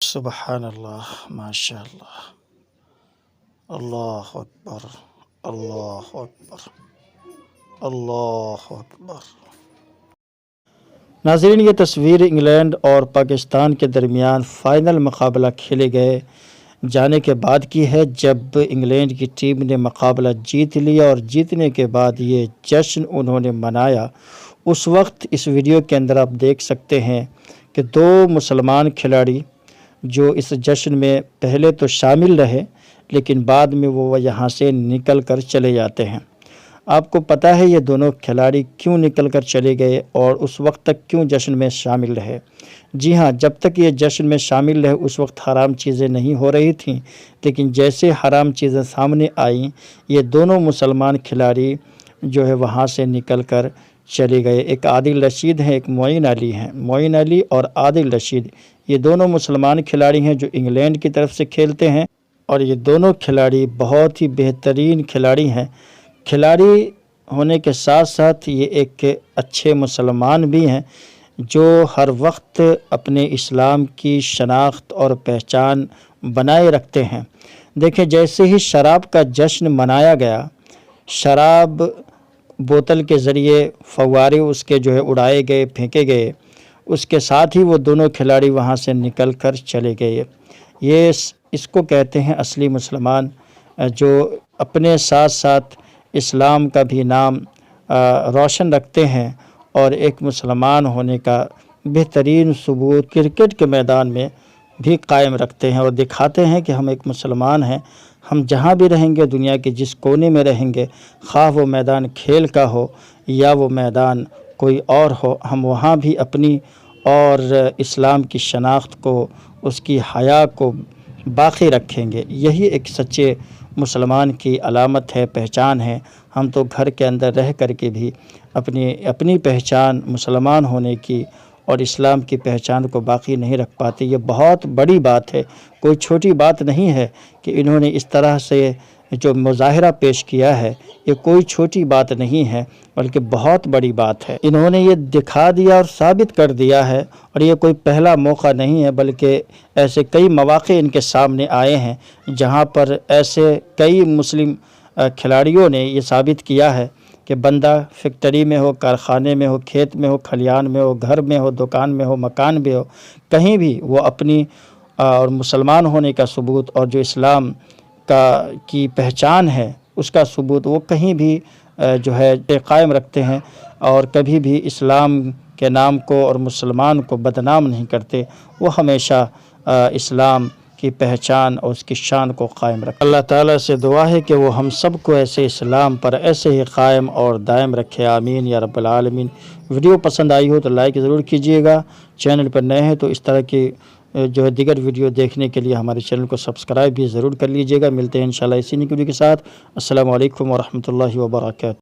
سبحان اللہ، ماشاء اللہ، اللہ اکبر، اللہ اکبر، اللہ اکبر۔ ناظرین، یہ تصویر انگلینڈ اور پاکستان کے درمیان فائنل مقابلہ کھیلے گئے جانے کے بعد کی ہے، جب انگلینڈ کی ٹیم نے مقابلہ جیت لیا اور جیتنے کے بعد یہ جشن انہوں نے منایا۔ اس وقت اس ویڈیو کے اندر آپ دیکھ سکتے ہیں کہ دو مسلمان کھلاڑی جو اس جشن میں پہلے تو شامل رہے لیکن بعد میں وہ یہاں سے نکل کر چلے جاتے ہیں۔ آپ کو پتہ ہے یہ دونوں کھلاڑی کیوں نکل کر چلے گئے اور اس وقت تک کیوں جشن میں شامل رہے؟ جی ہاں، جب تک یہ جشن میں شامل رہے اس وقت حرام چیزیں نہیں ہو رہی تھیں، لیکن جیسے حرام چیزیں سامنے آئیں یہ دونوں مسلمان کھلاڑی جو ہے وہاں سے نکل کر چلے گئے۔ ایک عادل رشید ہیں، ایک معین علی ہیں۔ معین علی اور عادل رشید یہ دونوں مسلمان کھلاڑی ہیں جو انگلینڈ کی طرف سے کھیلتے ہیں، اور یہ دونوں کھلاڑی بہت ہی بہترین کھلاڑی ہیں۔ کھلاڑی ہونے کے ساتھ ساتھ یہ ایک اچھے مسلمان بھی ہیں جو ہر وقت اپنے اسلام کی شناخت اور پہچان بنائے رکھتے ہیں۔ دیکھیں، جیسے ہی شراب کا جشن منایا گیا، شراب بوتل کے ذریعے فوارے اس کے جو ہے اڑائے گئے، پھینکے گئے، اس کے ساتھ ہی وہ دونوں کھلاڑی وہاں سے نکل کر چلے گئے۔ یہ اس کو کہتے ہیں اصلی مسلمان، جو اپنے ساتھ ساتھ اسلام کا بھی نام روشن رکھتے ہیں اور ایک مسلمان ہونے کا بہترین ثبوت کرکٹ کے میدان میں بھی قائم رکھتے ہیں اور دکھاتے ہیں کہ ہم ایک مسلمان ہیں۔ ہم جہاں بھی رہیں گے، دنیا کے جس کونے میں رہیں گے، خواہ وہ میدان کھیل کا ہو یا وہ میدان کوئی اور ہو، ہم وہاں بھی اپنی اور اسلام کی شناخت کو، اس کی حیا کو باقی رکھیں گے۔ یہی ایک سچے مسلمان کی علامت ہے، پہچان ہے۔ ہم تو گھر کے اندر رہ کر کے بھی اپنی پہچان مسلمان ہونے کی اور اسلام کی پہچان کو باقی نہیں رکھ پاتے۔ یہ بہت بڑی بات ہے، کوئی چھوٹی بات نہیں ہے کہ انہوں نے اس طرح سے جو مظاہرہ پیش کیا ہے، یہ کوئی چھوٹی بات نہیں ہے بلکہ بہت بڑی بات ہے۔ انہوں نے یہ دکھا دیا اور ثابت کر دیا ہے، اور یہ کوئی پہلا موقع نہیں ہے بلکہ ایسے کئی مواقع ان کے سامنے آئے ہیں جہاں پر ایسے کئی مسلم کھلاڑیوں نے یہ ثابت کیا ہے کہ بندہ فیکٹری میں ہو، کارخانے میں ہو، کھیت میں ہو، کھلیان میں ہو، گھر میں ہو، دکان میں ہو، مکان میں ہو، کہیں بھی وہ اپنی اور مسلمان ہونے کا ثبوت اور جو اسلام کی پہچان ہے اس کا ثبوت وہ کہیں بھی جو ہے قائم رکھتے ہیں، اور کبھی بھی اسلام کے نام کو اور مسلمان کو بدنام نہیں کرتے۔ وہ ہمیشہ اسلام کی پہچان اور اس کی شان کو قائم رکھتے۔ اللہ تعالیٰ سے دعا ہے کہ وہ ہم سب کو ایسے اسلام پر ایسے ہی قائم اور دائم رکھے، آمین یا رب العالمین۔ ویڈیو پسند آئی ہو تو لائک ضرور کیجیے گا، چینل پر نئے ہیں تو اس طرح کی جو ہے دیگر ویڈیو دیکھنے کے لیے ہمارے چینل کو سبسکرائب بھی ضرور کر لیجیے گا۔ ملتے ہیں انشاءاللہ اسی نیک ویڈیو کے ساتھ۔ السلام علیکم ورحمۃ اللہ وبرکاتہ۔